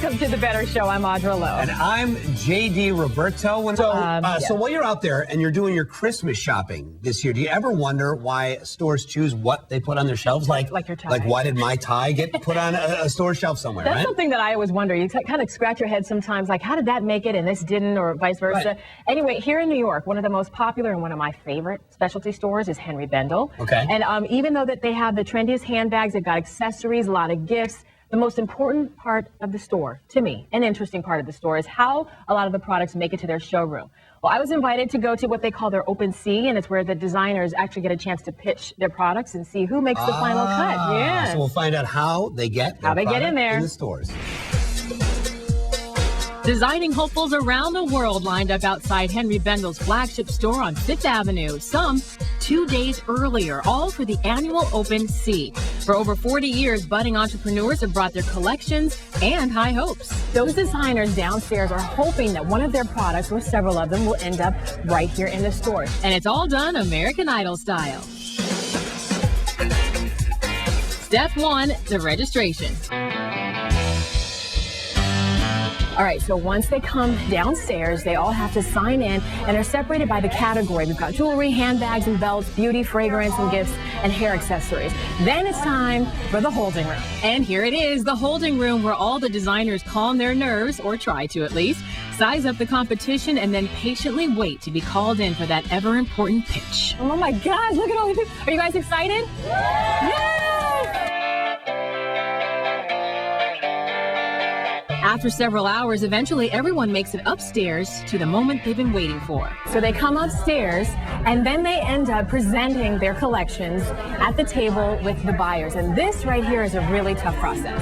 Welcome to the Better Show. I'm Audra Lowe. And I'm JD Roberto. So while you're out there and you're doing your Christmas shopping this year, do you ever wonder why stores choose what they put on their shelves? Like your tie. Like, why did my tie get put on a store shelf somewhere, That's right? something that I always wonder. You kind of scratch your head sometimes, like, how did that make it and this didn't, or vice versa? Right. Anyway, here in New York, one of the most popular and one of my favorite specialty stores is Henri Bendel. Okay. And even though that they have the trendiest handbags, they've got accessories, a lot of gifts, the most important part of the store, to me, an interesting part of the store, is how a lot of the products make it to their showroom. Well, I was invited to go to what they call their open C, and it's where the designers actually get a chance to pitch their products and see who makes the final cut. Yeah. So we'll find out how they get in there in the stores. Designing hopefuls around the world lined up outside Henri Bendel's flagship store on Fifth Avenue, some 2 days earlier, all for the annual Open C. For over 40 years, budding entrepreneurs have brought their collections and high hopes. Those designers downstairs are hoping that one of their products, or several of them, will end up right here in the store. And it's all done American Idol style. Step 1, the registration. All right, so once they come downstairs, they all have to sign in, and they're separated by the category. We've got jewelry, handbags and belts, beauty, fragrance and gifts, and hair accessories. Then it's time for the holding room. And here it is, the holding room, where all the designers calm their nerves, or try to at least, size up the competition, and then patiently wait to be called in for that ever-important pitch. Oh my gosh, look at all these people. Are you guys excited? Yay! After several hours, eventually everyone makes it upstairs to the moment they've been waiting for. So they come upstairs, and then they end up presenting their collections at the table with the buyers. And this right here is a really tough process.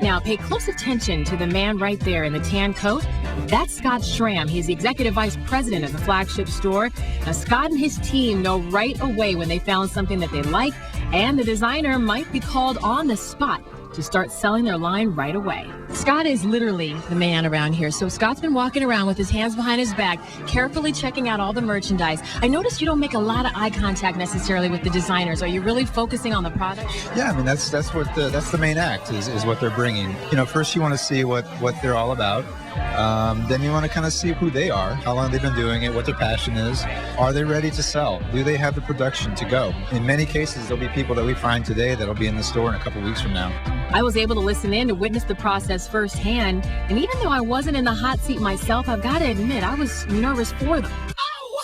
Now, pay close attention to the man right there in the tan coat. That's Scott Schramm. He's the executive vice president of the flagship store. Now, Scott and his team know right away when they found something that they like, and the designer might be called on the spot to start selling their line right away. Scott is literally the man around here. So Scott's been walking around with his hands behind his back, carefully checking out all the merchandise. I noticed you don't make a lot of eye contact necessarily with the designers. Are you really focusing on the product? Yeah, I mean that's the main act is what they're bringing. You know, first you want to see what they're all about. Then you want to kind of see who they are, how long they've been doing it, what their passion is. Are they ready to sell? Do they have the production to go? In many cases, there'll be people that we find today that'll be in the store in a couple weeks from now. I was able to listen in to witness the process firsthand, and even though I wasn't in the hot seat myself, I've got to admit I was nervous for them.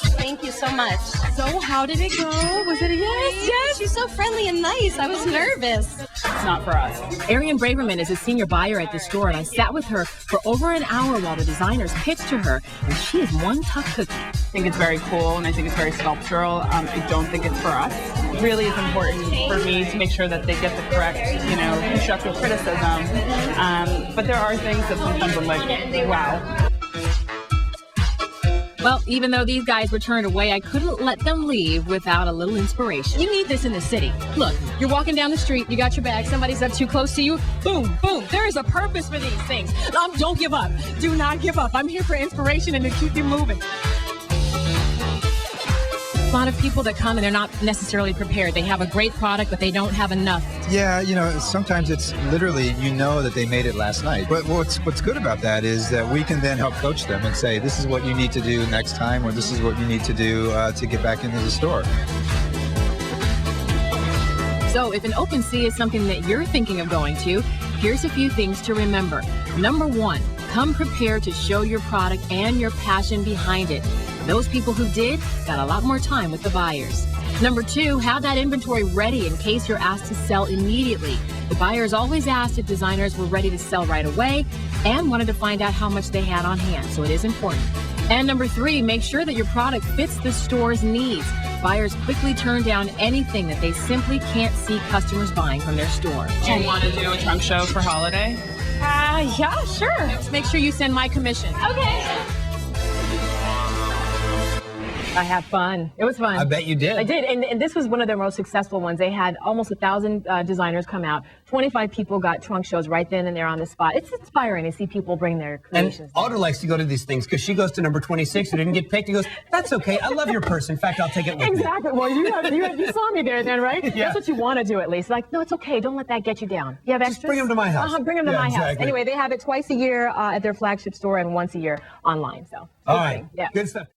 Thank you so much. So how did it go? Was it a yes? Yes, she's so friendly and nice. I was nervous. It's not for us. Arian Braverman is a senior buyer at the store, and I sat with her for over an hour while the designers pitched to her, and she is one tough cookie. I think it's very cool, and I think it's very sculptural. I don't think it's for us. It really is important for me to make sure that they get the correct, constructive criticism. But there are things that sometimes I'm like, wow. Well, even though these guys were turned away, I couldn't let them leave without a little inspiration. You need this in the city. Look, you're walking down the street, you got your bag, somebody's up too close to you, boom, boom. There is a purpose for these things. Don't give up. Do not give up. I'm here for inspiration and to keep you moving. A lot of people that come and they're not necessarily prepared. They have a great product, but they don't have enough. Yeah, sometimes it's literally, that they made it last night. But what's good about that is that we can then help coach them and say, this is what you need to do next time, or this is what you need to do to get back into the store. So if an Open C is something that you're thinking of going to, here's a few things to remember. Number 1, come prepared to show your product and your passion behind it. Those people who did got a lot more time with the buyers. Number 2, have that inventory ready in case you're asked to sell immediately. The buyers always asked if designers were ready to sell right away and wanted to find out how much they had on hand, so it is important. And number 3, make sure that your product fits the store's needs. Buyers quickly turn down anything that they simply can't see customers buying from their store. Do you want to do a trunk show for holiday? Yeah, sure. Just make sure you send my commission. Okay. I had fun. It was fun. I bet you did. I did, and this was one of their most successful ones. They had almost 1,000 designers come out. 25 people got trunk shows right then and there on the spot. It's inspiring to see people bring their creations. And Audra likes to go to these things because she goes to number 26 who didn't get picked. He goes, that's okay. I love your purse. In fact, I'll take it with me. Exactly. Well, you saw me there then, right? Yeah. That's what you want to do at least. Like, no, it's okay. Don't let that get you down. You have extras? Just bring them to my house. Bring them to my house. Exactly. Anyway, they have it twice a year at their flagship store and once a year online. So. All right. Yeah. Good stuff.